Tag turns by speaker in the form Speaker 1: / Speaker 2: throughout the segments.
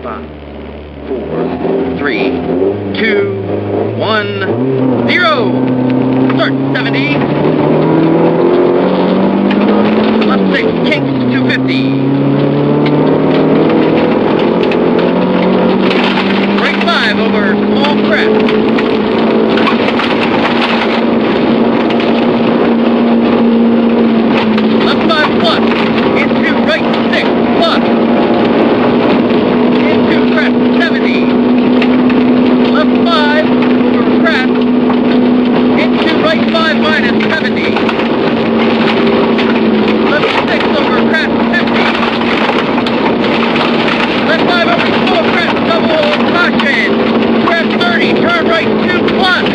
Speaker 1: 5, 4, 3, 2, 1, 0. Start 70. Left 6, kinks 250. Right 5 over small crest. Left 5 plus, into right 6 plus, into crest 70, left 5 over crest, into right 5 minus 70, left 6 over crest 50, left 5 over small crest, double caution, crest 30, turn right 2 plus.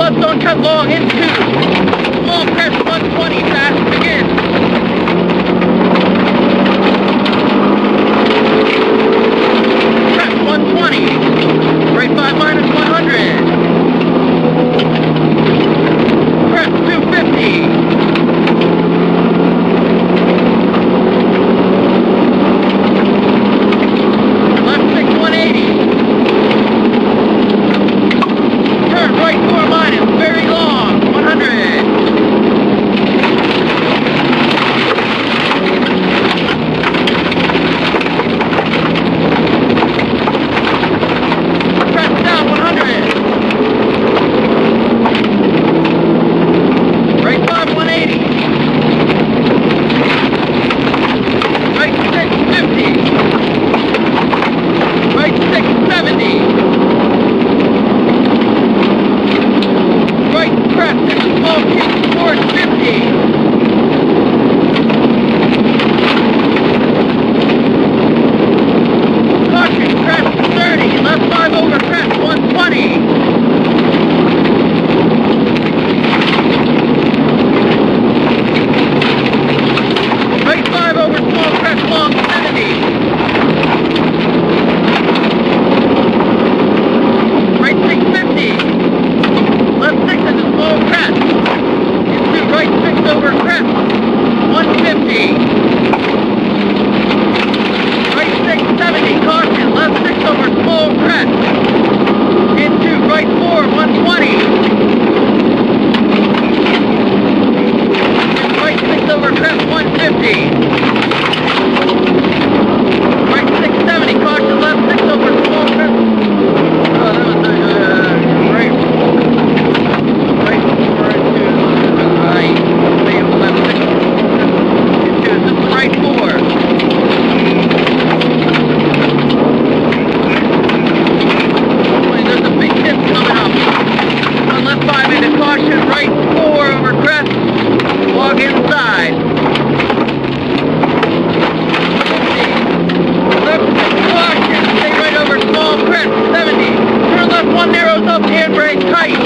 Speaker 1: Don't cut long into small crest 120 fast again. Crest 120. Right 5 minus 100. Crest 250. Left 6 180. Turn right 4 minus. Very long, 100. Press down, 100. Right 5, 180. Right 6, 50. Right 6, 70. Right crest and small kick towards 50. Caution, crest 30. Left 5 over crest 120. Right 5 over small crest long 70. Right 650. Left 6 into small crest, into right 6 over crest, 150, right 6, 70, caution, left 6 over small crest, into right 4, 120, and right 6 over crest, 150, right 6, 70, caution, left 6 over small crest, oh, that was right. Right 4 into the right, left 6 into the right 4. There's a big dip coming up. On left 5 into caution, right 4 over crest, walk inside. Left 6 caution, stay right over small crest, 70. Turn left 1 narrows up, handbrake tight.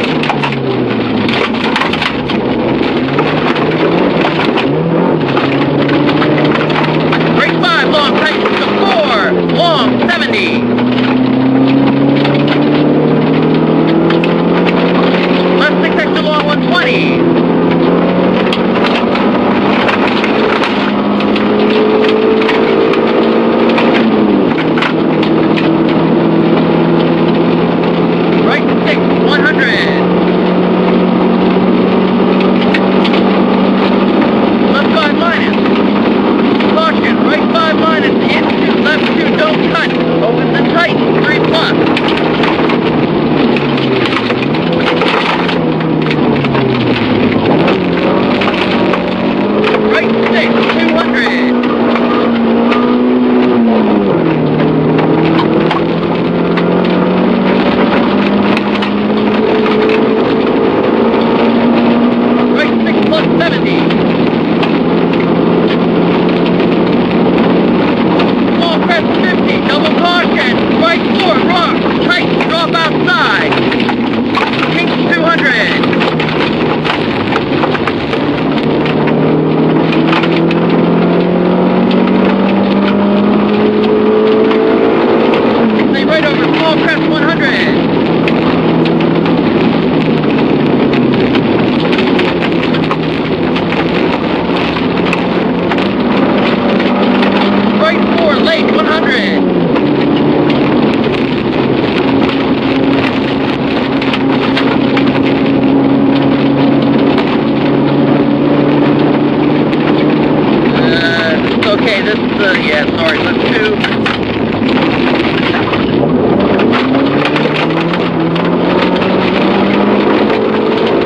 Speaker 1: yeah, sorry, left 2.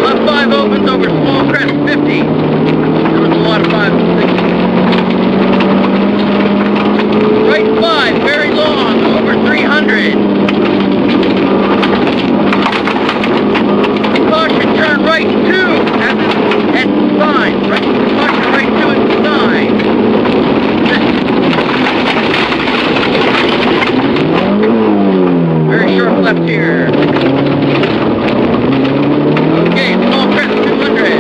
Speaker 1: Left 5 opens over small crest 50. There was a lot of 5 and 6. Right 5, very long, over 300. Caution, turn right 2 at the sign. Caution, right 2 at the sign. Very sharp left here. Okay, small crest 200.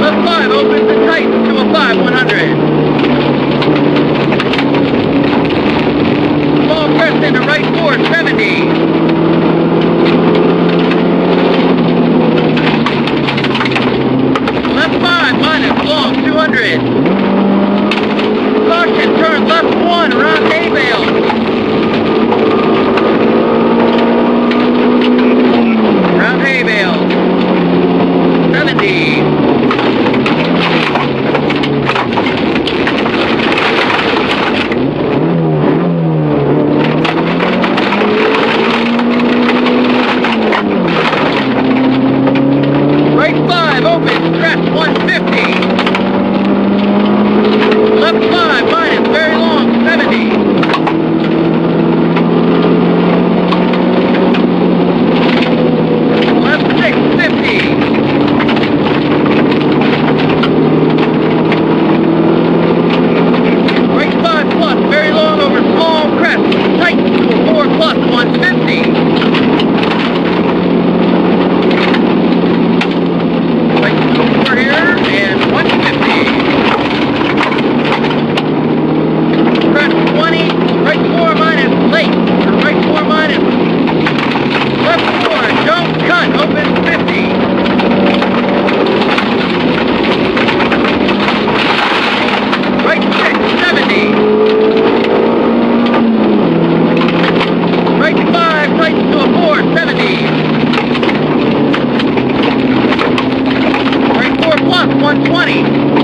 Speaker 1: Left 5 opens and tightens to a 5 100. Small crest into right 4 70. Left 5 minus long 200. Caution, turn left 1 around hay bales. Around hay bales. 70. Right 5 opens, crest 150. Left 5 minus, very long, 70. Left 6, 50. Right 5 plus, very long over small crest, tight to a 4 plus, 150. Right 4 here, and 150. Crest 20, right 4 minus, late, right 4 minus, left 4, don't cut, open 50. Right 6, 70. Right 5, tightens to a 4, 70. Right 4 plus, 120.